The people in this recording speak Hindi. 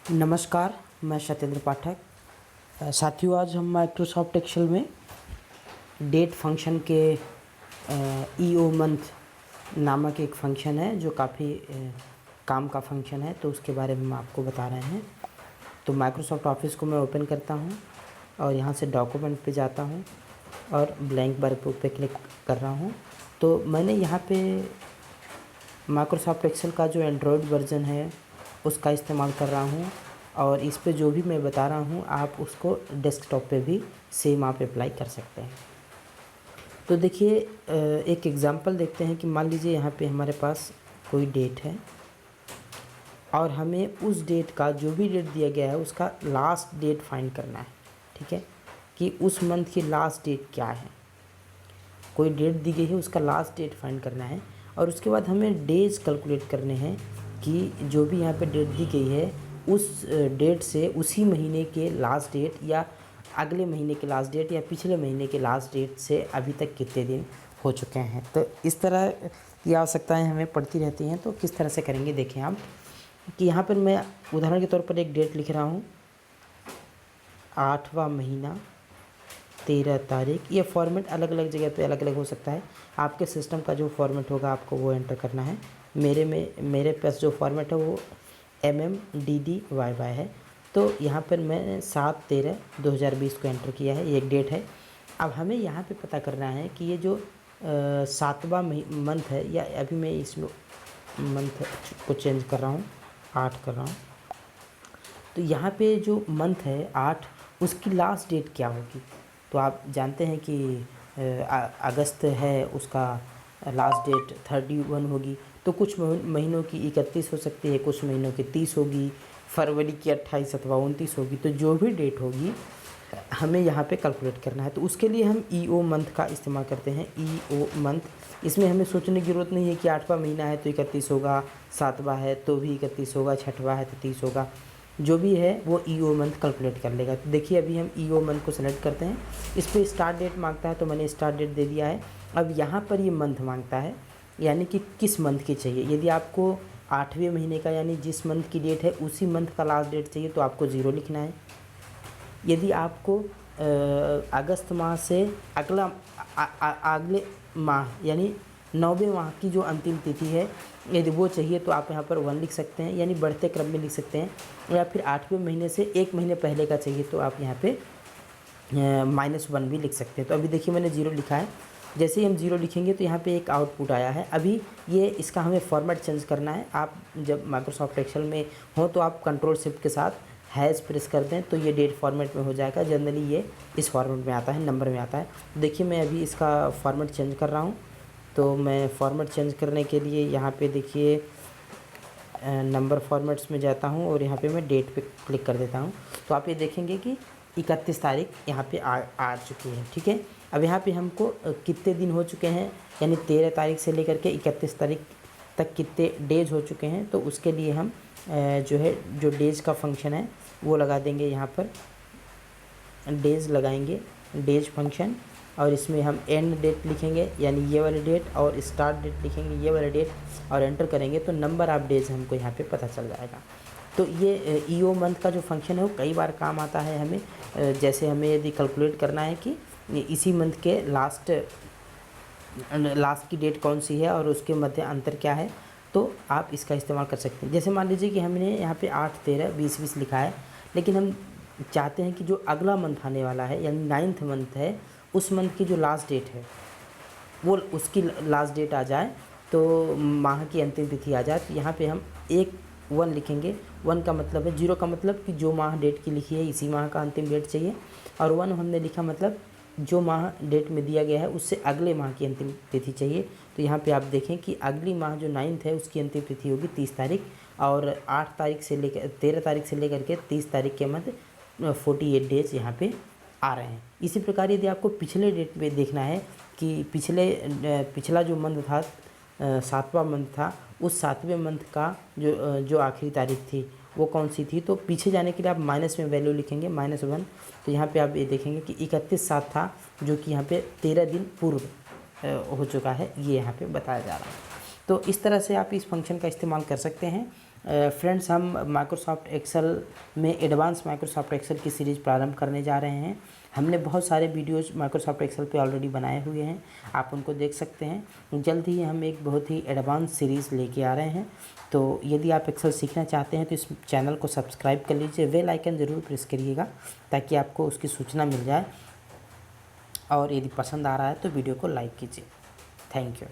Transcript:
नमस्कार, मैं सत्येंद्र पाठक। साथियों, आज हम माइक्रोसॉफ्ट एक्सेल में डेट फंक्शन के ईओ मंथ नामक एक फ़ंक्शन है जो काफ़ी काम का फंक्शन है, तो उसके बारे में हम आपको बता रहे हैं। तो माइक्रोसॉफ्ट ऑफिस को मैं ओपन करता हूं और यहां से डॉक्यूमेंट पे जाता हूं और ब्लैंक वर्कबुक पे क्लिक कर रहा हूं। तो मैंने यहां पे माइक्रोसॉफ्ट एक्सेल का जो एंड्रॉयड वर्ज़न है उसका इस्तेमाल कर रहा हूँ, और इस पे जो भी मैं बता रहा हूँ आप उसको डेस्कटॉप पे भी सेम आप अप्लाई कर सकते हैं। तो देखिए, एक एग्ज़ाम्पल देखते हैं कि मान लीजिए यहाँ पे हमारे पास कोई डेट है और हमें उस डेट का, जो भी डेट दिया गया है उसका लास्ट डेट फाइंड करना है। ठीक है, कि उस मंथ की लास्ट डेट क्या है। कोई डेट दी गई है, उसका लास्ट डेट फाइंड करना है, और उसके बाद हमें डेज कैलकुलेट करने हैं कि जो भी यहाँ पे डेट दी गई है उस डेट से उसी महीने के लास्ट डेट या अगले महीने के लास्ट डेट या पिछले महीने के लास्ट डेट से अभी तक कितने दिन हो चुके हैं। तो इस तरह की आवश्यकताएं हमें पड़ती रहती हैं। तो किस तरह से करेंगे, देखें आप कि यहाँ पर मैं उदाहरण के तौर पर एक डेट लिख रहा हूँ, 8वां महीना 13 तारीख। ये फॉर्मेट अलग अलग जगह पे अलग अलग हो सकता है। आपके सिस्टम का जो फॉर्मेट होगा आपको वो एंटर करना है। मेरे पास जो फॉर्मेट है वो MMDDYY है। तो यहाँ पर मैंने 7/13/2020 को एंटर किया है, ये एक डेट है। अब हमें यहाँ पे पता करना है कि ये जो 7वां मंथ है, या अभी मैं इस मंथ को चेंज कर रहा हूँ, 8 कर रहा हूँ। तो यहाँ पे जो मंथ है 8, उसकी लास्ट डेट क्या होगी। तो आप जानते हैं कि अगस्त है, उसका लास्ट डेट 31 होगी। तो कुछ महीनों की 31 हो सकती है, कुछ महीनों की 30 होगी, फरवरी की 28 अथवा 29 होगी। तो जो भी डेट होगी हमें यहाँ पे कैलकुलेट करना है। तो उसके लिए हम ईओ मंथ का इस्तेमाल करते हैं। ईओ मंथ, इसमें हमें सोचने की ज़रूरत नहीं है कि 8वां महीना है तो 31 होगा, 7वां है तो भी 31 होगा, 6वां है तो 30 होगा। जो भी है वो ईओ मंथ कैलकुलेट कर लेगा। तो देखिए, अभी हम ईओ मंथ को सेलेक्ट करते हैं। इस पर स्टार्ट डेट मांगता है तो मैंने स्टार्ट डेट दे दिया है। अब यहाँ पर ये मंथ मांगता है, यानी कि किस मंथ की चाहिए। यदि आपको 8वें महीने का, यानी जिस मंथ की डेट है उसी मंथ का लास्ट डेट चाहिए तो आपको 0 लिखना है। यदि आपको अगस्त माह से अगले माह यानी 9वें माह की जो अंतिम तिथि है, यदि वो चाहिए तो आप यहाँ पर 1 लिख सकते हैं, यानी बढ़ते क्रम में लिख सकते हैं। या फिर 8वें महीने से 1 महीने पहले का चाहिए तो आप यहाँ पे -1 भी लिख सकते हैं। तो अभी देखिए मैंने 0 लिखा है। जैसे ही हम 0 लिखेंगे तो यहाँ पे एक आउटपुट आया है। अभी ये इसका हमें फॉर्मेट चेंज करना है। आप जब माइक्रोसॉफ्ट एक्सेल में हो तो आप कंट्रोल शिफ्ट के साथ हैज़ प्रेस कर दें तो ये डेट फॉर्मेट में हो जाएगा। जनरली ये इस फॉर्मेट में आता है, नंबर में आता है। देखिए मैं अभी इसका फॉर्मेट चेंज कर रहा हूँ। तो मैं फॉर्मेट चेंज करने के लिए यहाँ पे देखिए नंबर फॉर्मेट्स में जाता हूँ और यहाँ पे मैं डेट पे क्लिक कर देता हूँ। तो आप ये देखेंगे कि 31 तारीख यहाँ पे आ चुकी है। ठीक है, अब यहाँ पे हमको कितने दिन हो चुके हैं, यानी 13 तारीख से लेकर के 31 तारीख तक कितने डेज हो चुके हैं। तो उसके लिए हम जो डेज का फंक्शन है वो लगा देंगे। यहाँ पर डेज लगाएंगे, डेज फंक्शन, और इसमें हम एंड डेट लिखेंगे यानी ये वाली डेट, और स्टार्ट डेट लिखेंगे ये वाली डेट, और एंटर करेंगे तो नंबर ऑफ डेज हमको यहाँ पे पता चल जाएगा। तो ये ईओ मंथ का जो फंक्शन है वो कई बार काम आता है हमें। जैसे हमें यदि कैलकुलेट करना है कि इसी मंथ के लास्ट की डेट कौन सी है और उसके मध्य अंतर क्या है, तो आप इसका इस्तेमाल कर सकते हैं। जैसे मान लीजिए कि हमने यहाँ पे 8/13/2020 लिखा है, लेकिन हम चाहते हैं कि जो अगला मंथ आने वाला है यानी 9th मंथ है, उस मंथ की जो लास्ट डेट है वो उसकी लास्ट डेट आ जाए, तो माह की अंतिम तिथि आ जाए। तो यहाँ पे हम 1 लिखेंगे। 1 का मतलब है, 0 का मतलब कि जो माह डेट की लिखी है इसी माह का अंतिम डेट चाहिए, और 1 हमने लिखा मतलब जो माह डेट में दिया गया है उससे अगले माह की अंतिम तिथि चाहिए। तो यहाँ पे आप देखें कि अगली माह जो 9th है उसकी अंतिम तिथि होगी 30 तारीख, और 8 तारीख से लेकर 13 तारीख से लेकर के 30 तारीख के मध्य 48 डेज यहाँ पे आ रहे हैं। इसी प्रकार यदि आपको पिछले डेट पे देखना है कि पिछला जो मंथ था, 7वां मंथ था, उस 7वें मंथ का जो आखिरी तारीख थी वो कौन सी थी, तो पीछे जाने के लिए आप माइनस में वैल्यू लिखेंगे -1। तो यहाँ पे आप ये देखेंगे कि 31/7 था, जो कि यहाँ पे 13 दिन पूर्व हो चुका है, ये यहाँ पे बताया जा रहा है। तो इस तरह से आप इस फंक्शन का इस्तेमाल कर सकते हैं। फ्रेंड्स, हम माइक्रोसॉफ्ट एक्सेल में एडवांस माइक्रोसॉफ्ट एक्सेल की सीरीज़ प्रारंभ करने जा रहे हैं। हमने बहुत सारे वीडियोज़ माइक्रोसॉफ्ट एक्सेल पे ऑलरेडी बनाए हुए हैं, आप उनको देख सकते हैं। जल्द ही हम एक बहुत ही एडवांस सीरीज़ लेके आ रहे हैं। तो यदि आप एक्सेल सीखना चाहते हैं तो इस चैनल को सब्सक्राइब कर लीजिए, बेल आइकन ज़रूर प्रेस करिएगा ताकि आपको उसकी सूचना मिल जाए। और यदि पसंद आ रहा है तो वीडियो को लाइक कीजिए। Thank you.